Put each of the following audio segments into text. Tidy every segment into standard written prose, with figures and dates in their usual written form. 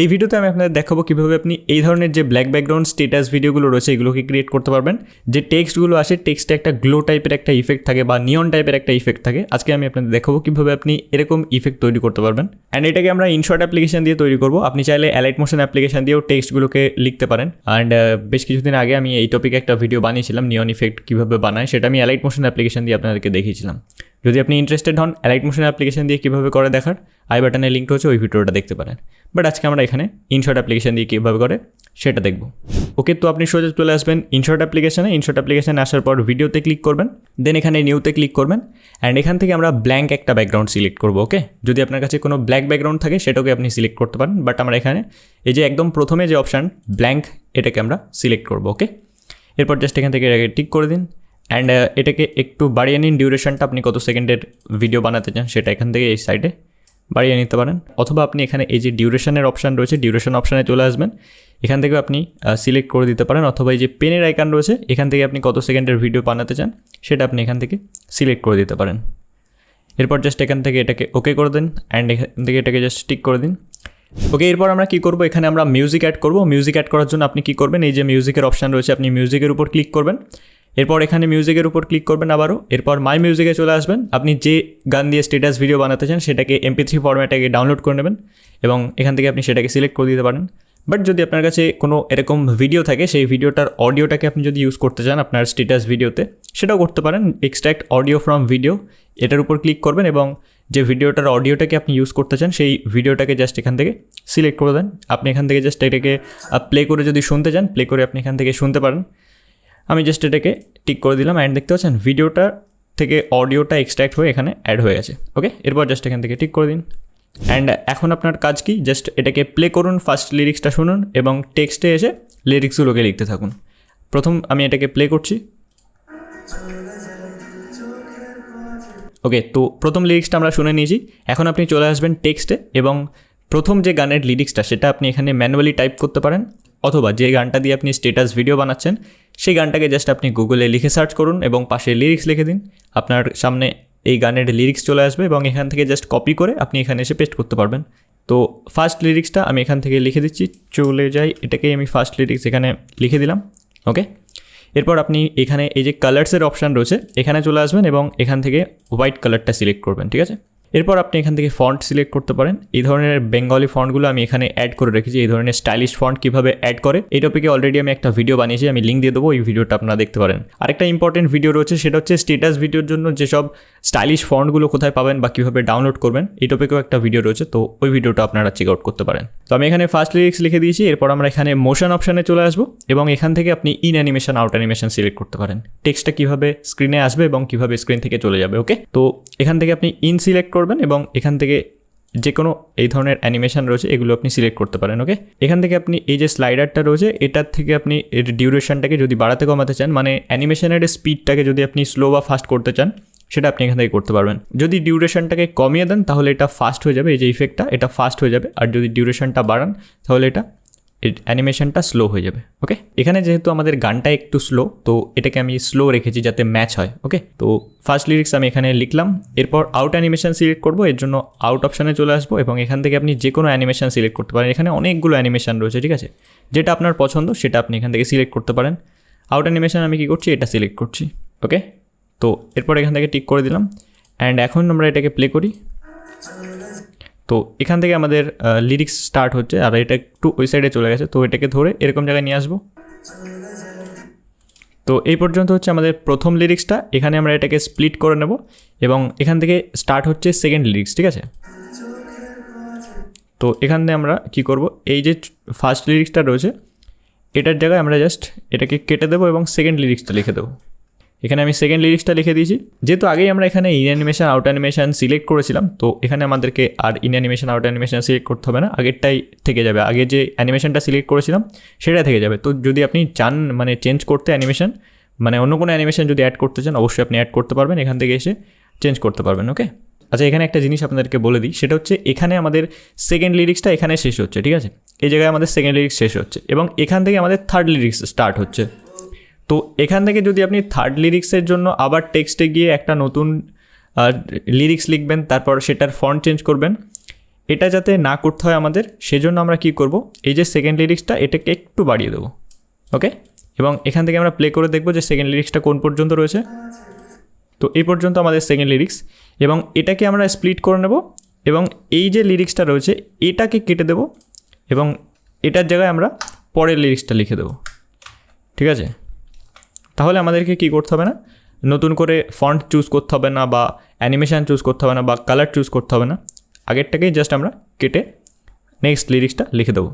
এই ভিডিওতে আমি আপনাদের দেখাবো কীভাবে আপনি এই ধরনের যে ব্ল্যাক ব্যাকগ্রাউন্ড স্ট্যাটাস ভিডিওগুলো রয়েছে এগুলোকে ক্রিয়েট করতে পারবেন। যে টেক্সটগুলো আসে টেক্সটে একটা গ্লো টাইপের একটা ইফেক্ট থাকে বা নিয়ন টাইপের একটা ইফেক্ট থাকে। আজকে আমি আপনাদের দেখাবো কীভাবে আপনি এরকম ইফেক্ট তৈরি করতে পারবেন। অ্যান্ড এটাকে আমরা ইনশর্ট অ্যাপ্লিকেশন দিয়ে তৈরি করবো। আপনি চাইলে অ্যালাইট মোশন অ্যাপ্লিকেশন দিয়েও টেক্সটগুলোকে লিখতে পারেন। অ্যান্ড বেশ কিছুদিন আগে আমি এই টপিকে একটা ভিডিও বানিয়েছিলাম, নিয়ন ইফেক্ট কীভাবে বানায়, সেটা আমি অ্যালাইট মোশন অ্যাপ্লিকেশন দিয়ে আপনাদেরকে দেখিয়েছিলাম। যদি আপনি ইন্টারেস্টেড হন অ্যালাইট মোশন অ্যাপ্লিকেশন দিয়ে কীভাবে করে দেখার, আই বাটনে লিঙ্ক হচ্ছে, ওই ভিডিওটা দেখতে পারেন। বাট আজকে আমরা এখানে ইনশর্ট অ্যাপ্লিকেশন দিয়ে কীভাবে করে সেটা দেখব। ওকে, তো আপনি সোজা চলে আসবেন ইনশর্ট অ্যাপ্লিকেশনে। ইনশর্ট অ্যাপ্লিকেশনে আসার পর ভিডিওতে ক্লিক করবেন, দেন এখানে নিউতে ক্লিক করবেন। অ্যান্ড এখান থেকে আমরা ব্ল্যাঙ্ক একটা ব্যাকগ্রাউন্ড সিলেক্ট করবো। ওকে, যদি আপনার কাছে কোনো ব্ল্যাক ব্যাকগ্রাউন্ড থাকে সেটাকে আপনি সিলেক্ট করতে পারেন। বাট আমরা এখানে এই যে একদম প্রথমে যে অপশান ব্ল্যাঙ্ক, এটাকে আমরা সিলেক্ট করবো। ওকে, এরপর জাস্ট এখান থেকে এটাকে টিক করে দিন। অ্যান্ড এটাকে একটু বাড়িয়ে নিন ডিউরেশনটা, আপনি কত সেকেন্ডের ভিডিও বানাতে চান সেটা এখান থেকে এই সাইডে বাড়িয়ে নিতে পারেন। অথবা আপনি এখানে এই যে ডিউরেশনের অপশান রয়েছে, ডিউরেশন অপশানে চলে আসবেন, এখান থেকে আপনি সিলেক্ট করে দিতে পারেন। অথবা এই যে পেনের আইকন রয়েছে, এখান থেকে আপনি কত সেকেন্ডের ভিডিও বানাতে চান সেটা আপনি এখান থেকে সিলেক্ট করে দিতে পারেন। এরপর জাস্ট এখান থেকে এটাকে ওকে করে দিন। অ্যান্ড এখান থেকে এটাকে জাস্ট টিক করে দিন। ওকে, এরপর আমরা কী করবো, এখানে আমরা মিউজিক অ্যাড করবো। মিউজিক অ্যাড করার জন্য আপনি কী করবেন, এই যে মিউজিকের অপশান রয়েছে, আপনি মিউজিকের উপর ক্লিক করবেন। এরপর এখানে মিউজিকের উপর ক্লিক করবেন আবারও। এরপর মাই মিউজিকে চলে আসবেন। আপনি যে গান দিয়ে স্ট্যাটাস ভিডিও বানাতে চান সেটাকে MP3 ফরম্যাটে ডাউনলোড করে নেবেন এবং এখান থেকে আপনি সেটাকে সিলেক্ট করে দিতে পারেন। বাট যদি আপনার কাছে কোনো এরকম ভিডিও থাকে, সেই ভিডিওটার অডিওটাকে আপনি যদি ইউজ করতে চান আপনার স্ট্যাটাস ভিডিওতে, সেটাও করতে পারেন। এক্সট্র্যাক্ট অডিও ফ্রম ভিডিও, এটার উপর ক্লিক করবেন এবং যে ভিডিওটার অডিওটাকে আপনি ইউজ করতে চান সেই ভিডিওটাকে জাস্ট এখান থেকে সিলেক্ট করে দেন। আপনি এখান থেকে জাস্ট এটাকে প্লে করে যদি শুনতে চান, প্লে করে আপনি এখান থেকে শুনতে পারেন। আমি জাস্ট এটাকে টিক করে দিলাম। অ্যান্ড দেখতে পাচ্ছেন ভিডিওটা থেকে অডিওটা এক্সট্র্যাক্ট হয়ে এখানে অ্যাড হয়ে গেছে। ওকে, এরপর জাস্ট এখান থেকে টিক করে দিন। অ্যান্ড এখন আপনার কাজ কি, জাস্ট এটাকে প্লে করুন, ফার্স্ট লিরিক্সটা শুনুন এবং টেক্সটে এসে লিরিক্সগুলোকে লিখতে থাকুন। প্রথম আমি এটাকে প্লে করছি। ওকে, তো প্রথম লিরিক্সটা আমরা শুনে নিয়েছি। এখন আপনি চলে আসবেন টেক্সটে এবং প্রথম যে গানের লিরিক্সটা সেটা আপনি এখানে ম্যানুয়ালি টাইপ করতে পারেন, অথবা যে গানটা দিয়ে আপনি স্ট্যাটাস ভিডিও বানাচ্ছেন সেই গানটাকে জাস্ট আপনি গুগলে লিখে সার্চ করুন এবং পাশে লিরিক্স লিখে দিন। আপনার সামনে এই গানের লিরিক্স চলে আসবে এবং এখান থেকে জাস্ট কপি করে আপনি এখানে এসে পেস্ট করতে পারবেন। তো ফার্স্ট লিরিক্সটা আমি এখান থেকে লিখে দিচ্ছি, চলে যাই, এটাকেই আমি ফার্স্ট লিরিক্স এখানে লিখে দিলাম। ওকে, এরপর আপনি এখানে এই যে কালার্সের অপশান রয়েছে এখানে চলে আসবেন এবং এখান থেকে হোয়াইট কালারটা সিলেক্ট করবেন। ঠিক আছে, এরপর আপনি এখান থেকে ফন্ট সিলেক্ট করতে পারেন। এই ধরনের বেঙ্গলি ফন্টগুলো আমি এখানে অ্যাড করে রেখেছি। এই ধরনের স্টাইলিশ ফন্ট কীভাবে অ্যাড করে এই টপিকে অলরেডি আমি একটা ভিডিও বানিয়েছি, আমি লিঙ্ক দিয়ে দেবো, এই ভিডিওটা আপনারা দেখতে পারেন। আরেকটা ইম্পর্টেন্ট ভিডিও রয়েছে, সেটা হচ্ছে স্ট্যাটাস ভিডিওর জন্য যেসব স্টাইলিশ ফন্টগুলো কোথায় পাবেন বা কীভাবে ডাউনলোড করবেন, এই টপিকেও একটা ভিডিও রয়েছে, তো ওই ভিডিওটা আপনারা চেক আউট করতে পারেন। তো আমি এখানে ফার্স্ট লিরিক্স লিখে দিয়েছি। এরপর আমরা এখানে মোশন অপশানে চলে আসবো এবং এখান থেকে আপনি in animation, out animation select করতে পারেন। টেক্সটটা কীভাবে স্ক্রিনে আসবে এবং কীভাবে স্ক্রিন থেকে চলে যাবে। ওকে, তো এখান থেকে আপনি ইন সিলেক্ট করবেন এবং এখান থেকে যে কোনো এই ধরনের অ্যানিমেশন রয়েছে এগুলো আপনি সিলেক্ট করতে পারেন। ওকে, এখান থেকে আপনি এই যে স্লাইডারটা রয়েছে এটার থেকে আপনি এর ডিউরেশনটাকে যদি বাড়াতে কমাতে চান, মানে অ্যানিমেশনের স্পিডটাকে যদি আপনি স্লো বা ফাস্ট করতে চান সেটা আপনি এখান থেকে করতে পারবেন। যদি ডিউরেশনটাকে কমিয়ে দেন তাহলে এটা ফাস্ট হয়ে যাবে, এই যে ইফেক্টটা এটা ফাস্ট হয়ে যাবে। আর যদি ডিউরেশনটা বাড়ান তাহলে এটা অ্যানিমেশনটা স্লো হয়ে যাবে। ওকে, এখানে যেহেতু আমাদের গানটা একটু স্লো, তো এটাকে আমি স্লো রেখেছি যাতে ম্যাচ হয়। ওকে, তো ফার্স্ট লিরিক্স আমি এখানে লিখলাম। এরপর আউট অ্যানিমেশন সিলেক্ট করবো, এর জন্য আউট অপশানে চলে আসবো এবং এখান থেকে আপনি যে কোনো অ্যানিমেশন সিলেক্ট করতে পারেন। এখানে অনেকগুলো অ্যানিমেশন রয়েছে, ঠিক আছে, যেটা আপনার পছন্দ সেটা আপনি এখান থেকে সিলেক্ট করতে পারেন। আউট অ্যানিমেশন আমি কী করছি, এটা সিলেক্ট করছি। ওকে, তো এরপর এখান থেকে টিক করে দিলাম। অ্যান্ড এখন আমরা এটাকে প্লে করি। তো এখান থেকে আমাদের লিরিক্স স্টার্ট হচ্ছে আর এটা একটু ওই সাইডে চলে গেছে, তো এটাকে ধরে এরকম জায়গায় নিয়ে আসবো। তো এই পর্যন্ত হচ্ছে আমাদের প্রথম লিরিক্সটা। এখানে আমরা এটাকে স্প্লিট করে নেব এবং এখান থেকে স্টার্ট হচ্ছে সেকেন্ড লিরিক্স। ঠিক আছে, তো এখান থেকে আমরা কী করব, এই যে ফার্স্ট লিরিক্সটা রয়েছে এটার জায়গায় আমরা জাস্ট এটাকে কেটে দেবো এবং সেকেন্ড লিরিক্সটা লিখে দেবো। এখানে আমি সেকেন্ড লিরিক্সটা লিখে দিয়েছি। যেহেতু আগেই আমরা এখানে in animation, out animation select করেছিলাম, তো এখানে আমাদেরকে আর in animation, out animation select করতে হবে না, আগেরটাই থেকে যাবে। আগে যে অ্যানিমেশনটা সিলেক্ট করেছিলাম সেটাই থেকে যাবে। তো যদি আপনি চান মানে চেঞ্জ করতে অ্যানিমেশন, মানে অন্য কোনো অ্যানিমেশন যদি অ্যাড করতে চান অবশ্যই আপনি অ্যাড করতে পারবেন, এখান থেকে এসে চেঞ্জ করতে পারবেন। ওকে, আচ্ছা, এখানে একটা জিনিস আপনাদেরকে বলে দিই, সেটা হচ্ছে এখানে আমাদের সেকেন্ড লিরিক্সটা এখানে শেষ হচ্ছে। ঠিক আছে, এই জায়গায় আমাদের সেকেন্ড লিরিক্স শেষ হচ্ছে এবং এখান থেকে আমাদের থার্ড লিরিক্স স্টার্ট হচ্ছে। তো এখান থেকে যদি আপনি থার্ড লিরিক্সের জন্য আবার টেক্সটে গিয়ে একটা নতুন লিরিক্স লিখবেন, তারপর সেটার ফন্ট চেঞ্জ করবেন এটা যাতে না করতে হয় আমাদের, সেজন্য আমরা কি করব, এই যে সেকেন্ড লিরিক্সটা এটাকে একটু বাড়িয়ে দেবো। ওকে, এবং এখান থেকে আমরা প্লে করে দেখব যে সেকেন্ড লিরিক্সটা কোন পর্যন্ত রয়েছে। তো এই পর্যন্ত আমাদের সেকেন্ড লিরিক্স, এবং এটাকে আমরা স্প্লিট করে নেব এবং এই যে লিরিক্সটা রয়েছে এটাকে কেটে দেব এবং এটার জায়গায় আমরা পরের লিরিক্সটা লিখে দেবো। ঠিক আছে, তাহলে আমাদেরকে কি করতে হবে না, নতুন করে ফন্ট চুজ করতে হবে না বা অ্যানিমেশান চুজ করতে হবে না বা কালার চুজ করতে হবে না, আগেরটাকেই জাস্ট আমরা কেটে নেক্সট লিরিক্সটা লিখে দেবো।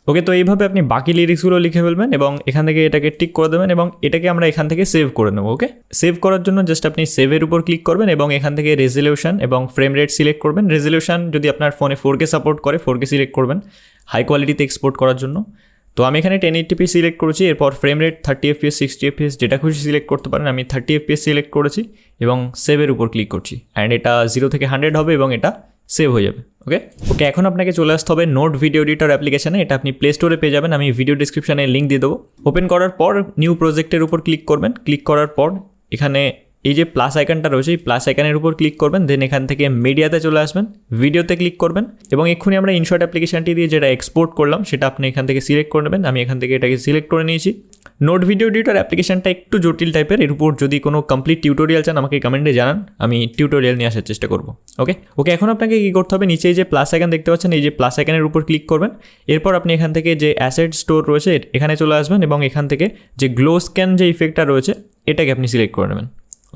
ওকে, তো এইভাবে আপনি বাকি লিরিক্সগুলো লিখে ফেলবেন এবং এখান থেকে এটাকে টিক করে দেবেন এবং এটাকে আমরা এখান থেকে সেভ করে নেবো। ওকে, সেভ করার জন্য জাস্ট আপনি সেভের উপর ক্লিক করবেন এবং এখান থেকে রেজলিউশন এবং ফ্রেম রেট সিলেক্ট করবেন। রেজলিউশন যদি আপনার ফোনে 4K সাপোর্ট করে 4K সিলেক্ট করবেন হাই কোয়ালিটিতে এক্সপোর্ট করার জন্য। তো আমি এখানে 1080p সিলেক্ট করেছি, এরপর ফ্রেম রেট 30 fps 60 fps যেটা খুশি সিলেক্ট করতে পারেন। আমি 30 fps সিলেক্ট করেছি এবং সেভের উপর ক্লিক করছি, অ্যান্ড এটা 0 থেকে 100 হবে এবং এটা সেভ হয়ে যাবে। ওকে, এখন আপনাকে চলে আসতে হবে নোট ভিডিও এডিটর অ্যাপ্লিকেশানে। এটা আপনি প্লে স্টোরে পেয়ে যাবেন, আমি ভিডিও ডিসক্রিপশানে লিঙ্ক দিয়ে দেবো। ওপেন করার পর নিউ প্রজেক্টের উপর ক্লিক করবেন। ক্লিক করার পর এখানে এই যে প্লাস আইকনটা রয়েছে এই প্লাস আইকনের উপর ক্লিক করবেন, দেন এখান থেকে মিডিয়াতে চলে আসবেন, ভিডিওতে ক্লিক করবেন এবং এক্ষুনি আমরা ইনশর্ট অ্যাপ্লিকেশানটি দিয়ে যেটা এক্সপোর্ট করলাম সেটা আপনি এখান থেকে সিলেক্ট করে নেবেন। আমি এখান থেকে এটাকে সিলেক্ট করে নিয়েছি। নোট ভিডিও এডিটর অ্যাপ্লিকেশানটা একটু জটিল টাইপের, এর উপর যদি কোনো কমপ্লিট টিউটোরিয়াল চান আমাকে কমেন্টে জানান, আমি টিউটোরিয়াল নিয়ে আসার চেষ্টা করব। ওকে, এখন আপনাকে কী করতে হবে, নিচে যে প্লাস আইকন দেখতে পাচ্ছেন এই যে প্লাস আইকনের উপর ক্লিক করবেন। এরপর আপনি এখান থেকে যে অ্যাসেট স্টোর রয়েছে এখানে চলে আসবেন এবং এখান থেকে যে গ্লো স্ক্যান যে ইফেক্টটা রয়েছে এটাকে আপনি সিলেক্ট করে নেবেন।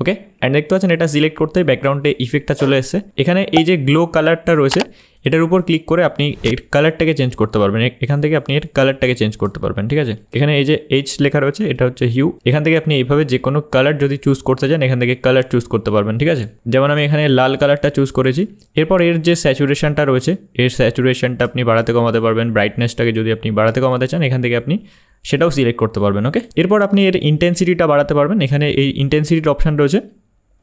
ওকে, অ্যান্ড দেখতে পাচ্ছেন এটা সিলেক্ট করতে ব্যাকগ্রাউন্ডে ইফেক্টটা চলে এসেছে। এখানে এই যে গ্লো কালারটা রয়েছে এটার উপর ক্লিক করে আপনি এর কালারটাকে চেঞ্জ করতে পারবেন। এখান থেকে আপনি এর কালারটাকে চেঞ্জ করতে পারবেন। ঠিক আছে, এখানে এই যে এইচ লেখা রয়েছে এটা হচ্ছে হিউ, এখান থেকে আপনি এইভাবে যে কোনো কালার যদি চুজ করতে চান এখান থেকে কালার চুজ করতে পারবেন। ঠিক আছে, যেমন আমি এখানে লাল কালারটা চুজ করেছি। এরপর এর যে স্যাচুরেশনটা রয়েছে এর স্যাচুরেশনটা আপনি বাড়াতে কমাতে পারবেন। ব্রাইটনেসটাকে যদি আপনি বাড়াতে কমাতে চান এখান থেকে আপনি সেটাও সিলেক্ট করতে পারবেন। ওকে, এরপর আপনি এর ইন্টেন্সিটিটা বাড়াতে পারবেন। এখানে এই ইন্টেন্সিটির অপশান রয়েছে,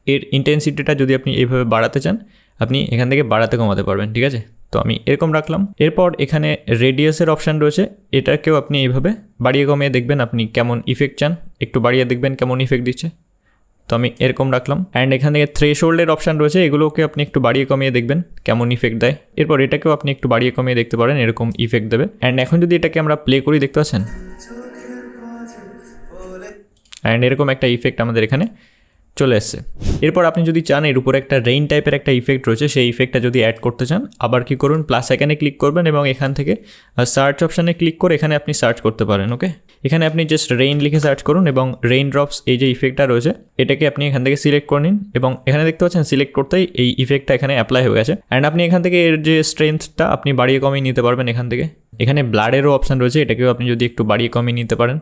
এর ইন্টেন্সিটিটা যদি আপনি এইভাবে বাড়াতে চান আপনি এখান থেকে বাড়াতে কমাতে পারবেন। ঠিক আছে, তো আমি এরকম রাখলাম। এরপর এখানে রেডিয়াসের অপশান রয়েছে, এটাকেও আপনি এইভাবে বাড়িয়ে কমিয়ে দেখবেন আপনি কেমন ইফেক্ট চান, একটু বাড়িয়ে দেখবেন কেমন ইফেক্ট দিচ্ছে। তো আমি এরকম রাখলাম। অ্যান্ড এখান থেকে থ্রেশহোল্ডের অপশান রয়েছে, এগুলোকে আপনি একটু বাড়িয়ে কমিয়ে দেখবেন কেমন ইফেক্ট দেয়। এরপর এটাকেও আপনি একটু বাড়িয়ে কমিয়ে দেখতে পারেন, এরকম ইফেক্ট দেবে। অ্যান্ড এখন যদি এটাকে আমরা প্লে করি দেখতে পাচ্ছেন, অ্যান্ড এরকম একটা ইফেক্ট আমাদের এখানে চলে এসছে। এরপর আপনি যদি চান এর উপরে একটা রেইন টাইপের একটা ইফেক্ট রয়েছে, সেই ইফেক্টটা যদি অ্যাড করতে চান আবার কি করুন, প্লাস আইকনে ক্লিক করবেন এবং এখান থেকে সার্চ অপশানে ক্লিক করে এখানে আপনি সার্চ করতে পারেন। ওকে, এখানে আপনি জাস্ট রেইন লিখে সার্চ করুন এবং রেইন ড্রপস এই যে ইফেক্টটা রয়েছে এটাকে আপনি এখান থেকে সিলেক্ট করে নিন এবং এখানে দেখতে পাচ্ছেন সিলেক্ট করতেই এই ইফেক্টটা এখানে অ্যাপ্লাই হয়ে গেছে। অ্যান্ড আপনি এখান থেকে এর যে স্ট্রেংথটা আপনি বাড়িয়ে কমিয়ে নিতে পারবেন এখান থেকে। এখানে ব্লাডেরও অপশান রয়েছে, এটাকেও আপনি যদি একটু বাড়িয়ে কমিয়ে নিতে পারেন।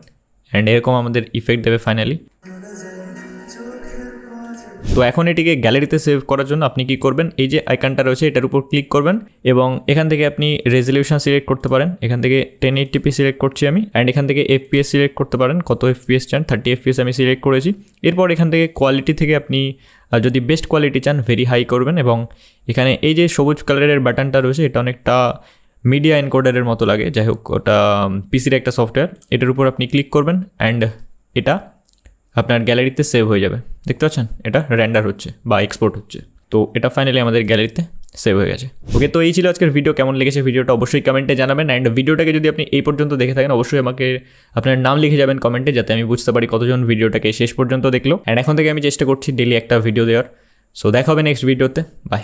অ্যান্ড এরকম আমাদের ইফেক্ট দেবে ফাইনালি। তো এখন এটিকে গ্যালারিতে সেভ করার জন্য আপনি কি করবেন, এই যে আইকনটা রয়েছে এটার উপর ক্লিক করবেন এবং এখান থেকে আপনি রেজলিউশন সিলেক্ট করতে পারেন। এখান থেকে 1080p সিলেক্ট করছি আমি, অ্যান্ড এখান থেকে FPS সিলেক্ট করতে পারেন, কত FPS চান, 30 FPS আমি সিলেক্ট করেছি। এরপর এখান থেকে কোয়ালিটি থেকে আপনি যদি বেস্ট কোয়ালিটি চান ভেরি হাই করবেন এবং এখানে এই যে সবুজ কালারের বাটনটা রয়েছে এটা অনেকটা মিডিয়া এনকোডারের মতো লাগে, যাই হোক ওটা পিসির একটা সফটওয়্যার, এটার উপর আপনি ক্লিক করবেন অ্যান্ড এটা আপনার গ্যালারিতে সেভ হয়ে যাবে। দেখতে পাচ্ছেন এটা রেন্ডার হচ্ছে বা এক্সপোর্ট হচ্ছে। তো এটা ফাইনালি আমাদের গ্যালারিতে সেভ হয়ে গেছে। ওকে, তো এই ছিল আজকের ভিডিও। কেমন লেগেছে ভিডিওটা অবশ্যই কমেন্টে জানাবেন। অ্যান্ড ভিডিওটাকে যদি আপনি এই পর্যন্ত দেখে থাকেন অবশ্যই আমাকে আপনার নাম লিখে যাবেন কমেন্টে, যাতে আমি বুঝতে পারি কতজন ভিডিওটাকে শেষ পর্যন্ত দেখলো। অ্যান্ড এখন থেকে আমি চেষ্টা করছি ডেলি একটা ভিডিও দেওয়ার। সো দেখা হবে নেক্সট ভিডিওতে, বাই।